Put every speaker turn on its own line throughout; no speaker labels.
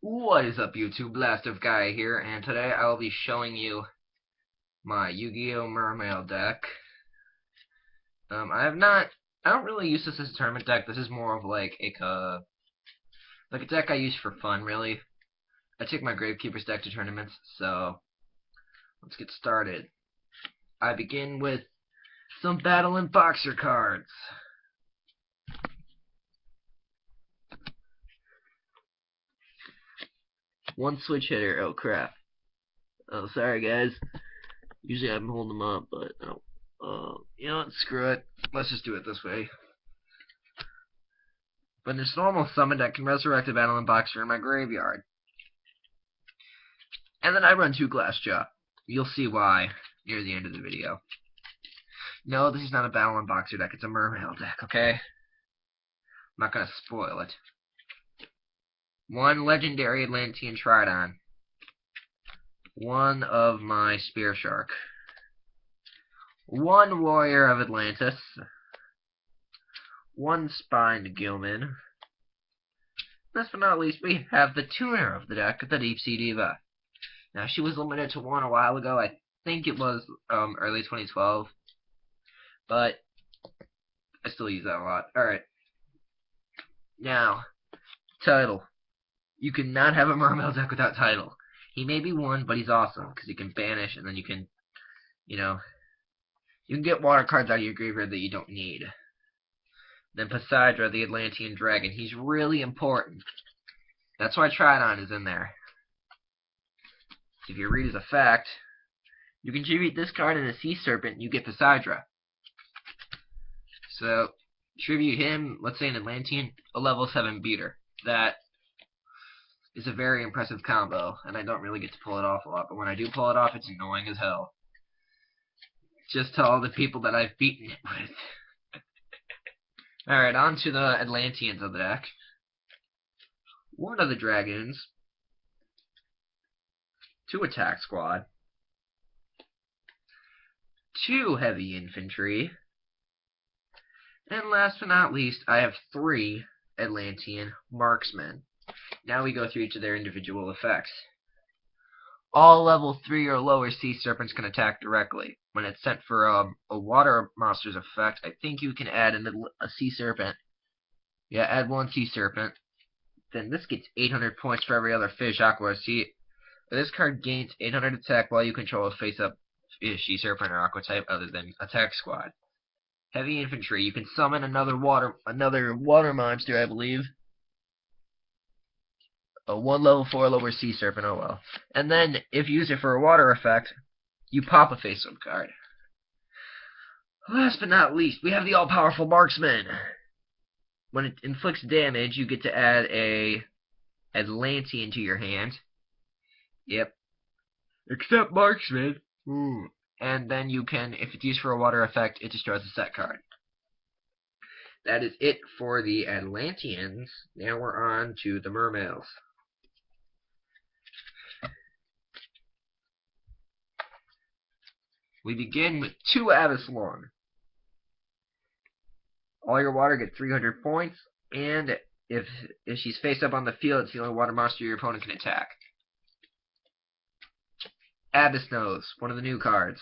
What is up, YouTube? Blastive Guy here, and today I will be showing you my Yu-Gi-Oh! Mermail deck. I don't really use this as a tournament deck. This is more of like a deck I use for fun, really. I take my Gravekeeper's deck to tournaments, so let's get started. I begin with some Battle and Boxer cards. One switch hitter. Oh crap. Oh, sorry guys. Usually I'm holding them up, but no. You know what? Screw it. Let's just do it this way. But in its normal summon deck can resurrect a Battle and Boxer in my graveyard. And then I run 2 Glassjaw. You'll see why near the end of the video. No, this is not a Battle and Boxer deck. It's a Mermail deck, okay? I'm not going to spoil it. 1 Legendary Atlantean Tridon. 1 of my Spear Shark. 1 Warrior of Atlantis. 1 Spined Gilman. Last but not least, we have the tuner of the deck, the Deep Sea Diva. Now, she was limited to 1 a while ago. I think it was early 2012. But I still use that a lot. Alright. Now, Tidal. You cannot have a Mermail deck without Tidal. He may be 1, but he's awesome, because he can banish, and then you can, you can get water cards out of your graveyard that you don't need. Then Poseidra, the Atlantean Dragon. He's really important. That's why Tridon is in there. If you read his effect, you can tribute this card in a Sea Serpent, and you get Poseidra. So, tribute him, let's say an Atlantean, a level 7 beater. That is a very impressive combo, and I don't really get to pull it off a lot, but when I do pull it off, it's annoying as hell. Just to all the people that I've beaten it with. Alright, on to the Atlanteans of the deck. 1 of the Dragons. 2 Attack Squad. 2 Heavy Infantry. And last but not least, I have 3 Atlantean Marksmen. Now we go through each of their individual effects. All level 3 or lower Sea Serpents can attack directly. When it's sent for a Water Monster's effect, I think you can add a Sea Serpent. Yeah, add 1 Sea Serpent. Then this gets 800 points for every other fish, aqua, or sea. This card gains 800 attack while you control a face-up Sea Serpent or Aqua type other than Attack Squad. Heavy Infantry, you can summon another water monster, I believe. A 1 level 4 lower Sea Serpent, oh well. And then, if you use it for a water effect, you pop a face-up card. Last but not least, we have the all-powerful Marksman. When it inflicts damage, you get to add a Atlantean to your hand. Yep. Except Marksman. Ooh. And then you can, if it's used for a water effect, it destroys a set card. That is it for the Atlanteans. Now we're on to the Mermails. We begin with 2 Abysslon. All your water gets 300 points, and if she's face up on the field, it's the only water monster your opponent can attack. Abyss Nose, 1 of the new cards.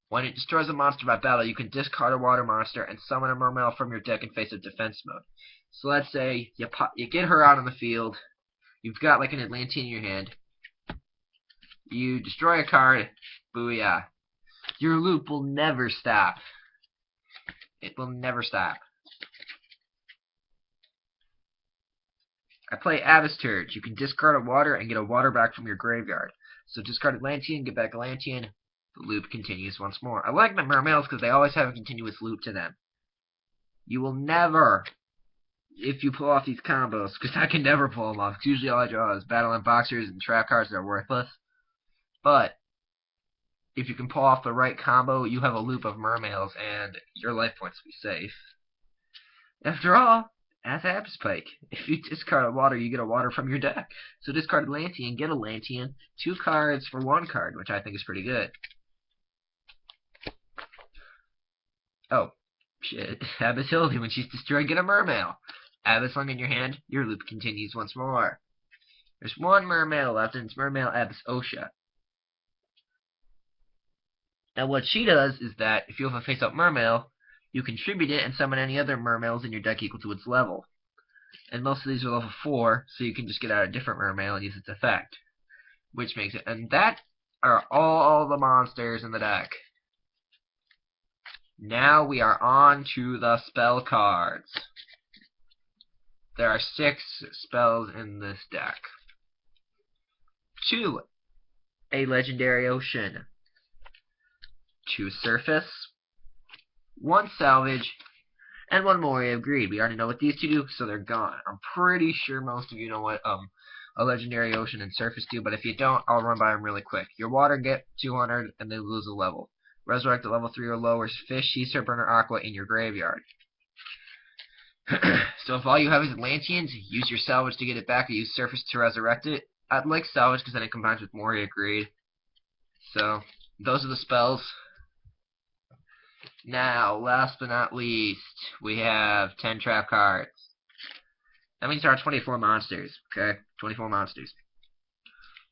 When it destroys a monster by battle, you can discard a water monster and summon a Mermail from your deck in face-up defense mode. So let's say you get her out on the field, you've got like an Atlantean in your hand, you destroy a card, booyah. Your loop will never stop. It will never stop. I play Abyss Turd. You can discard a water and get a water back from your graveyard. So discard Atlantean, get back Atlantean, the loop continues once more. I like my Mermails because they always have a continuous loop to them. You will never, if you pull off these combos, because I can never pull them off, because usually all I draw is Battle and Boxers and trap cards that are worthless. But if you can pull off the right combo, you have a loop of Mermails, and your life points will be safe. After all, as Abyss Pike, if you discard a water, you get a water from your deck. So discard Atlantean, get Atlantean, 2 cards for 1 card, which I think is pretty good. Oh, shit. Abyss Hildy, when she's destroyed, get a Mermail. Abysslon in your hand, your loop continues once more. There's one Mermail left, and it's Mermail Abyss Osha. Now what she does is that if you have a face-up Mermail, you contribute it and summon any other Mermails in your deck equal to its level. And most of these are level 4, so you can just get out a different Mermail and use its effect. Which makes it... And that are all the monsters in the deck. Now we are on to the spell cards. There are 6 spells in this deck. 2, a Legendary Ocean. 2 Surface. 1 Salvage. And 1 Moray of Greed. We already know what these two do, so they're gone. I'm pretty sure most of you know what a Legendary Ocean and Surface do, but if you don't, I'll run by them really quick. Your water get 200, and they lose a level. Resurrect at level 3 or lower fish, sea serpent, or aqua in your graveyard. So if all you have is Atlanteans, use your Salvage to get it back, or use Surface to resurrect it. I'd like Salvage because then it combines with Moray of Greed. So, those are the spells. Now, last but not least, we have 10 trap cards. That means there are 24 monsters, okay? 24 monsters.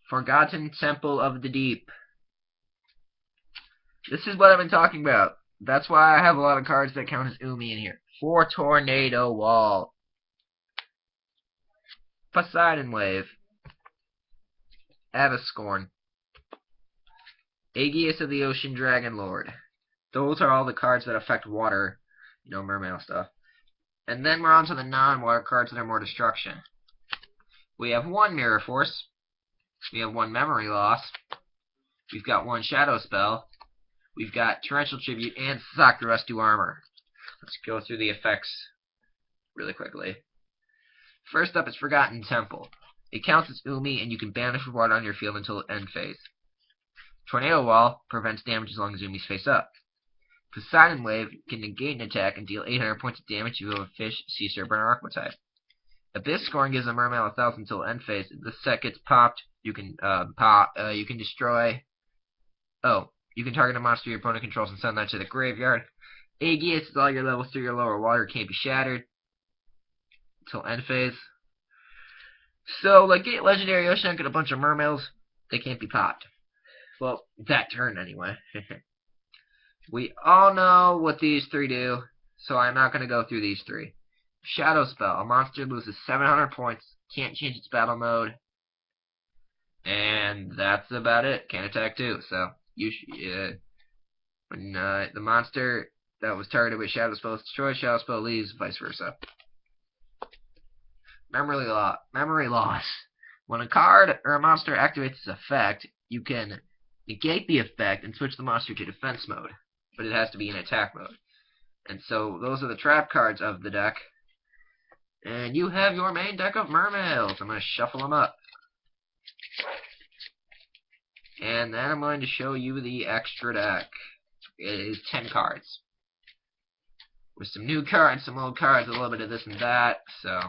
Forgotten Temple of the Deep. This is what I've been talking about. That's why I have a lot of cards that count as Umi in here. 4 Tornado Wall. Poseidon Wave. Abysscorn. Aegeus of the Ocean Dragon Lord. Those are all the cards that affect water, you know, Mermail stuff. And then we're on to the non-water cards that are more destruction. We have 1 Mirror Force. We have 1 Memory Loss. We've got 1 Shadow Spell. We've got Torrential Tribute and Sakura Rescue Armor. Let's go through the effects really quickly. First up is Forgotten Temple. It counts as Umi, and you can banish water on your field until end phase. Tornado Wall prevents damage as long as Umi's face up. Poseidon Wave can negate an attack and deal 800 points of damage if you have a fish, sea serpent, or aqua type. Abysscorn gives a Mermail 1,000 until end phase. If the set gets popped, you can destroy. You can target a monster your opponent controls and send that to the graveyard. Aegeus is all your level 3 or lower water can't be shattered until end phase. So, like, get Legendary Ocean, get a bunch of Mermails, they can't be popped. Well, that turn anyway. We all know what these 3 do, so I'm not going to go through these 3. Shadow Spell. A monster loses 700 points, can't change its battle mode, and that's about it. Can't attack too, so when the monster that was targeted with Shadow Spell is destroyed, Shadow Spell leaves, vice versa. Memory Loss. When a card or a monster activates its effect, you can negate the effect and switch the monster to defense mode, but it has to be in attack mode. And so those are the trap cards of the deck. And you have your main deck of Mermails. I'm going to shuffle them up. And then I'm going to show you the extra deck. It is 10 cards. With some new cards, some old cards, a little bit of this and that, so...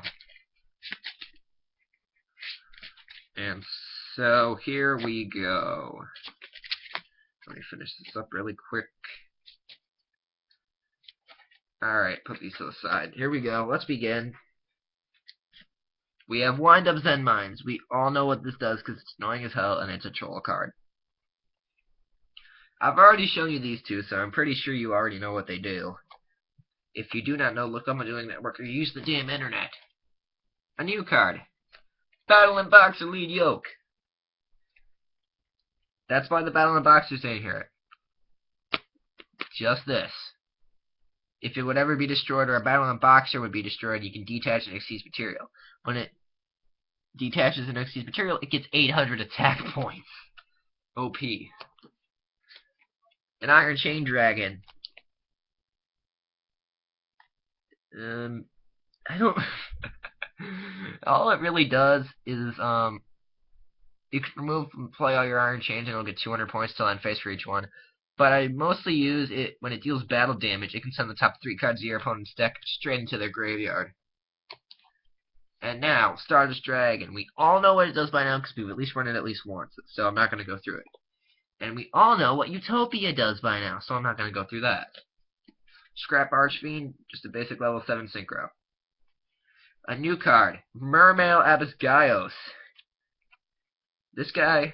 And so here we go. Let me finish this up really quick. Alright, put these to the side. Here we go. Let's begin. We have Wind Up Zen Mines. We all know what this does because it's annoying as hell and it's a troll card. I've already shown you these two, so I'm pretty sure you already know what they do. If you do not know, look up my Dueling Network or use the damn internet. A new card. Battle and Boxer Lead Yoke. That's why the Battle and Boxer's in here. Just this. If it would ever be destroyed or a Battle and Boxer would be destroyed, you can detach an Xyz material. When it detaches an Xyz material, it gets 800 attack points. OP. An Iron Chain Dragon. I don't... All it really does is, you can remove and play all your Iron Chains and it'll get 200 points till end phase for each one. But I mostly use it when it deals battle damage. It can send the top 3 cards of your opponent's deck straight into their graveyard. And now, Stardust Dragon. We all know what it does by now because we've at least run it at least once, so I'm not going to go through it. And we all know what Utopia does by now, so I'm not going to go through that. Scrap Archfiend, just a basic level 7 synchro. A new card, Mermail Abyss Gaios. This guy,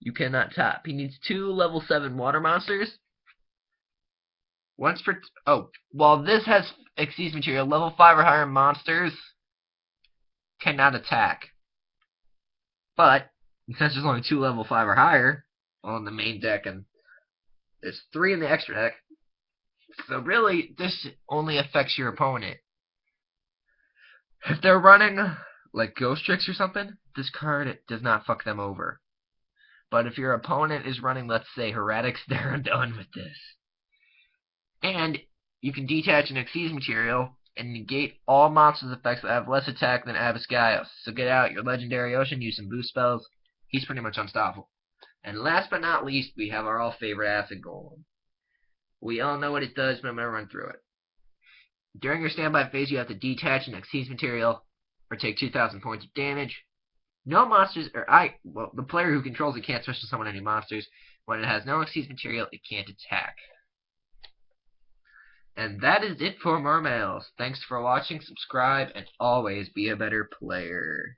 you cannot top. He needs 2 level 7 water monsters. Once for... Oh, while this has Xyz material, level 5 or higher monsters cannot attack. But, since there's only 2 level 5 or higher on the main deck, and there's 3 in the extra deck, so really, this only affects your opponent. If they're running, like, Ghost Tricks or something, this card does not fuck them over. But if your opponent is running, let's say, Heretics, they're done with this. And you can detach an Xyz material and negate all monsters' effects that have less attack than Abiscaios. So get out your Legendary Ocean, use some boost spells. He's pretty much unstoppable. And last but not least, we have our all-favorite Acid Golem. We all know what it does, but I'm going to run through it. During your standby phase, you have to detach an Xyz material or take 2,000 points of damage. No monsters, well, the player who controls it can't special summon any monsters. When it has no Xyz material, it can't attack. And that is it for Mermails. Thanks for watching, subscribe, and always be a better player.